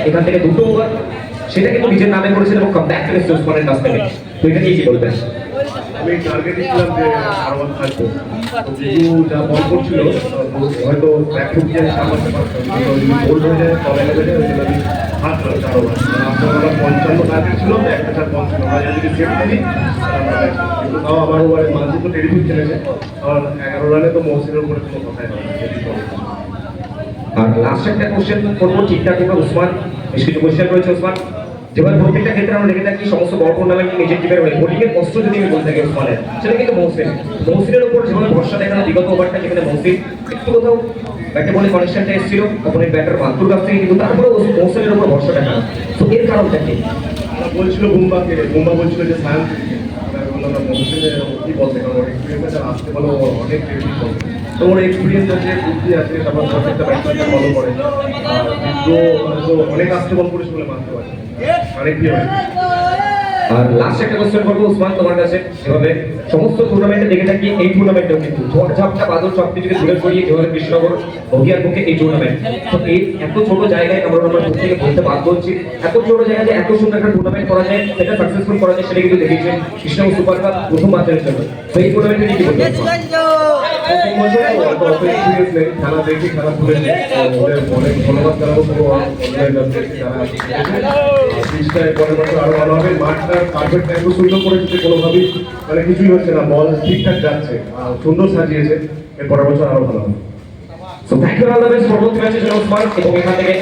এখান থেকে দুটো ওভার সেটা কিন্তু নিজের নামে করেছেন এবং কামব্যাক করেছে ওসমানের কাছ থেকে। তো এটা নিয়ে কি বলবেন? আমি টার্গেট ছিলাম যে আরো থাকবো, কিন্তু যা বল করছিল হয়তো ব্যাক ফুট দিয়ে সামলাতে পারতাম, কিন্তু বোল্ড হয়ে যায় তলে লেগে যায়, ওই জন্য আমি হাত ধরছি আরো। আপনার 55 টার্গেট ছিল, একটা 4 বল ছিল, আমরা যদি সেফ দিই কিন্তু তাও আমার ওভারে মাঝে তো টেলিফোন খেলেছে, আর 11 রানে তো মহসিনের উপরে কোনো কথাই নয়। আর লাস্ট একটা কোশ্চেন করবো ঠিকঠাক করে ওসমান, বেশ কিছু কোশ্চেন রয়েছে ওসমান। যেমন প্রত্যেকটা ক্ষেত্রে আমরা দেখে থাকি সমস্ত বড় টুর্নামেন্ট নিজের টিমের হয়ে বোলিং এর কষ্ট যদি আমি বলতে থাকি ওসমানের, সেটা কিন্তু মহসিনের উপর যেভাবে ভরসা দেখানো বিগত ওভারটা, যেখানে মহসিন একটু কোথাও ব্যাটে বলে কানেকশনটা এসেছিল অপোনেন্ট ব্যাটার মাতুর কাছ থেকে, কিন্তু তারপরে মহসিনের উপর ভরসা দেখানো। তো এর কারণটা কি? বলছিল বুম্বা বলছিল যে সায়ন বললাম না মহসিনের কি বলতে, কারণ ওর এক্সপিরিয়েন্স আসতে বলো, অনেক ট্রেনিং করে, তো ওর এক্সপিরিয়েন্স আছে, বুদ্ধি আছে, তারপর প্রত্যেকটা ব্যাটসম্যানকে ফলো করে, আর হয়তো অনেক আসতে বল করেছে বলে মানতে পারে অনেক কি হয়। আর লাস্ট একটা কোশ্চেন করবো ওসমান তোমার কাছে, যেভাবে সমস্ত টুর্নামেন্টে দেখে থাকি এই টুর্নামেন্টেও কিন্তু ঝড় ঝাপটা বাদল সবকিছুকে দূরে সরিয়ে যেভাবে কৃষ্ণনগর নদিয়ার পক্ষে এই টুর্নামেন্ট, তো এই এত ছোট জায়গায় আমরা প্রত্যেকে থেকে বলতে বাধ্য হচ্ছি, এত ছোট জায়গায় এত সুন্দর একটা টুর্নামেন্ট করা যায়, সেটা সাকসেসফুল করা যায়, সেটা কিন্তু দেখিয়েছেন কৃষ্ণনগর সুপার কাপ প্রথম বাচ্চাদের জন্য। তো এই টুর্নামেন্টে কি বলবেন? খেলা দেখি, খেলা তুলে ওদের অনেক ধন্যবাদ জানাবো যারা পরের বছর আরো ভালো হবে। মাঠটা পারফেক্ট এত সুন্দর করেছে যে কোনোভাবেই মানে কিছুই হচ্ছে না, বল ঠিকঠাক যাচ্ছে, সুন্দর সাজিয়েছে, এর পরের বছর আরো ভালো হবে। So thank you all the best for both matches Osman, এবং এখান থেকে